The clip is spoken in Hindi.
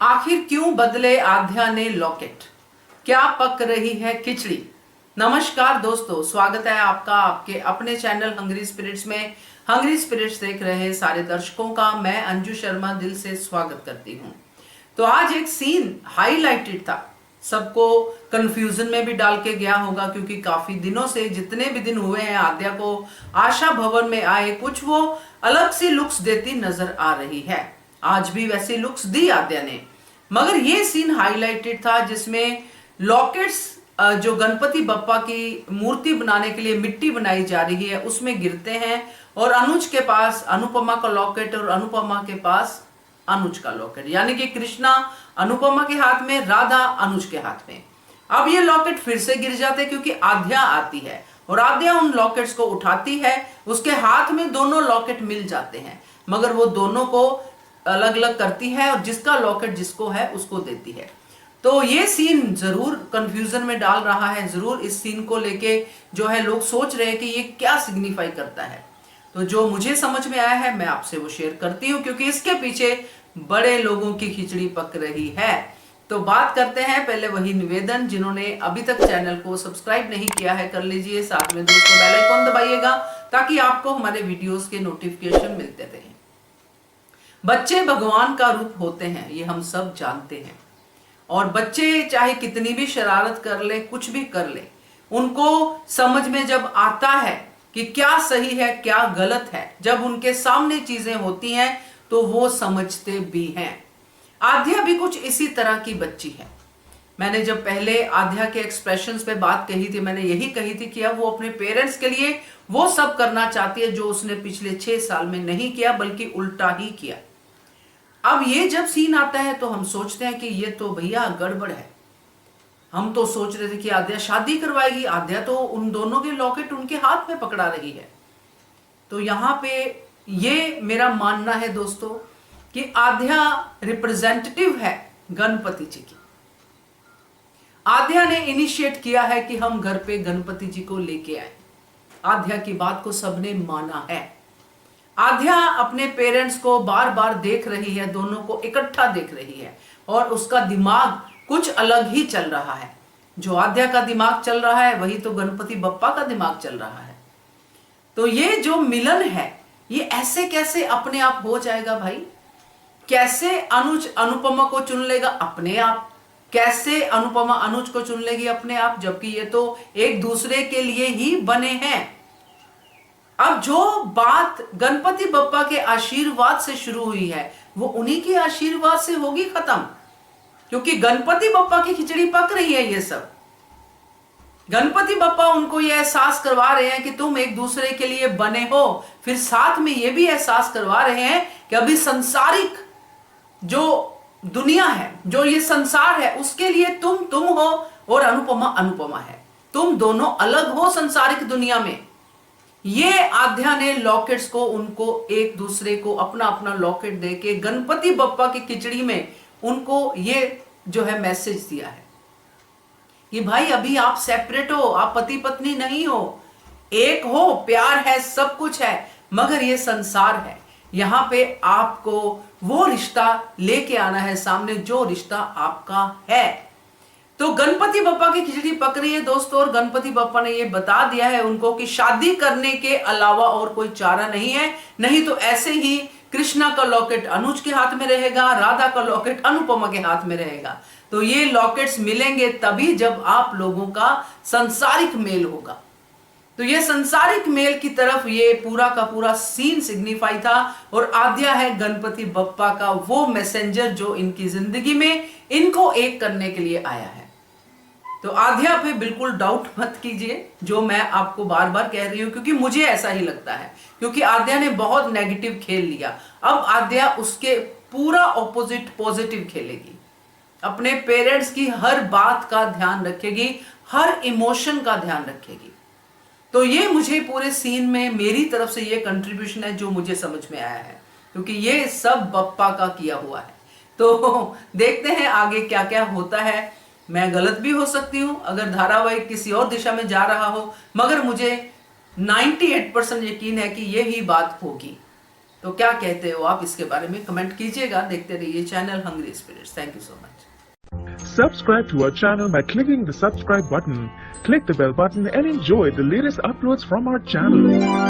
आखिर क्यों बदले आध्या ने लॉकेट, क्या पक रही है खिचड़ी। नमस्कार दोस्तों, स्वागत है आपका आपके अपने चैनल हंग्री स्पिरिट्स में। हंग्री स्पिरिट्स देख रहे सारे दर्शकों का मैं अंजू शर्मा दिल से स्वागत करती हूँ। तो आज एक सीन हाईलाइटेड था, सबको कंफ्यूजन में भी डाल के गया होगा, क्योंकि काफी दिनों से जितने भी दिन हुए हैं आद्या को आशा भवन में आए कुछ वो अलग सी लुक्स देती नजर आ रही है। आज भी वैसी लुक्स दी आद्या ने, मगर ये सीन हाईलाइटेड था जिसमें लॉकेट्स जो गणपति बप्पा की मूर्ति बनाने के लिए मिट्टी बनाई जा रही है उसमें गिरते हैं और अनुज के पास अनुपमा का लॉकेट और अनुपमा के पास अनुज का लॉकेट, यानी कि कृष्णा अनुपमा के हाथ में, राधा अनुज के हाथ में। अब ये लॉकेट फिर से गिर जाते क्योंकि आद्या आती है और आद्या उन लॉकेट्स को उठाती है, उसके हाथ में दोनों लॉकेट मिल जाते हैं, मगर वो दोनों को अलग अलग करती है और जिसका लॉकेट जिसको है उसको देती है। तो ये सीन जरूर कंफ्यूजन में डाल रहा है, जरूर इस सीन को लेके जो है लोग सोच रहे हैं कि ये क्या सिग्निफाई करता है। तो जो मुझे समझ में आया है मैं आपसे वो शेयर करती हूँ, क्योंकि इसके पीछे बड़े लोगों की खिचड़ी पक रही है। तो बात करते हैं, पहले वही निवेदन, जिन्होंने अभी तक चैनल को सब्सक्राइब नहीं किया है कर लीजिए, साथ में दोस्तों बेल आइकन दबाइएगा ताकि आपको हमारे वीडियोस के नोटिफिकेशन मिलते रहे। बच्चे भगवान का रूप होते हैं, ये हम सब जानते हैं, और बच्चे चाहे कितनी भी शरारत कर ले, कुछ भी कर ले, उनको समझ में जब आता है कि क्या सही है क्या गलत है, जब उनके सामने चीजें होती हैं तो वो समझते भी हैं। आद्या भी कुछ इसी तरह की बच्ची है। मैंने जब पहले आद्या के एक्सप्रेशंस पे बात कही थी, मैंने यही कही थी कि अब वो अपने पेरेंट्स के लिए वो सब करना चाहती है जो उसने पिछले 6 साल में नहीं किया, बल्कि उल्टा ही किया। अब ये जब सीन आता है तो हम सोचते हैं कि ये तो भैया गड़बड़ है। हम तो सोच रहे थे कि आद्या शादी करवाएगी, आद्या तो उन दोनों के लॉकेट उनके हाथ में पकड़ा रही है। तो यहां पे ये मेरा मानना है दोस्तों कि आद्या रिप्रेजेंटेटिव है गणपति जी की। आद्या ने इनिशिएट किया है कि हम घर पे गणपति जी को लेके आए। आद्या की बात को सबने माना है। आद्या अपने पेरेंट्स को बार बार देख रही है, दोनों को इकट्ठा देख रही है, और उसका दिमाग कुछ अलग ही चल रहा है। जो आद्या का दिमाग चल रहा है वही तो गणपति बप्पा का दिमाग चल रहा है। तो ये जो मिलन है ये ऐसे कैसे अपने आप हो जाएगा भाई? कैसे अनुज अनुपमा को चुन लेगा अपने आप? कैसे अनुपमा अनुज को चुन लेगी अपने आप, जबकि ये तो एक दूसरे के लिए ही बने हैं। अब जो बात गणपति बप्पा के आशीर्वाद से शुरू हुई है वो उन्हीं के आशीर्वाद से होगी खत्म, क्योंकि गणपति बप्पा की खिचड़ी पक रही है। ये सब गणपति बप्पा उनको ये एहसास करवा रहे हैं कि तुम एक दूसरे के लिए बने हो, फिर साथ में ये भी एहसास करवा रहे हैं कि अभी संसारिक जो दुनिया है, जो ये संसार है, उसके लिए तुम हो और अनुपमा अनुपमा है। तुम दोनों अलग हो संसारिक दुनिया में। ये आद्या ने लॉकेट्स को उनको एक दूसरे को अपना अपना लॉकेट देके गणपति बप्पा की खिचड़ी में उनको ये जो है मैसेज दिया है कि भाई अभी आप सेपरेट हो, आप पति पत्नी नहीं हो, एक हो, प्यार है, सब कुछ है, मगर ये संसार है। यहां पे आपको वो रिश्ता लेके आना है सामने जो रिश्ता आपका है। तो गणपति बप्पा की खिचड़ी पक रही है दोस्तों, और गणपति बप्पा ने ये बता दिया है उनको कि शादी करने के अलावा और कोई चारा नहीं है, नहीं तो ऐसे ही कृष्णा का लॉकेट अनुज के हाथ में रहेगा, राधा का लॉकेट अनुपमा के हाथ में रहेगा। तो ये लॉकेट्स मिलेंगे तभी जब आप लोगों का संसारिक मेल होगा। तो ये संसारिक मेल की तरफ ये पूरा का पूरा सीन सिग्निफाई था, और आद्या है गणपति बप्पा का वो मैसेंजर जो इनकी जिंदगी में इनको एक करने के लिए आया है। तो आद्या पे बिल्कुल डाउट मत कीजिए, जो मैं आपको बार बार कह रही हूं, क्योंकि मुझे ऐसा ही लगता है, क्योंकि आद्या ने बहुत नेगेटिव खेल लिया। अब आद्या उसके पूरा ऑपोजिट पॉजिटिव खेलेगी, अपने पेरेंट्स की हर बात का ध्यान रखेगी, हर इमोशन का ध्यान रखेगी। तो ये मुझे पूरे सीन में मेरी तरफ से ये कंट्रीब्यूशन है जो मुझे समझ में आया है, क्योंकि ये सब बप्पा का किया हुआ है। तो देखते हैं आगे क्या क्या होता है। मैं गलत भी हो सकती हूं अगर धारावाहिक किसी और दिशा में जा रहा हो, मगर मुझे 98% यकीन है कि यही बात होगी। तो क्या कहते हो आप, इसके बारे में कमेंट कीजिएगा। देखते रहिए channel hungry spirits. Thank you so much. Subscribe to our channel by clicking the subscribe button. Click the bell button and enjoy the latest uploads from our channel.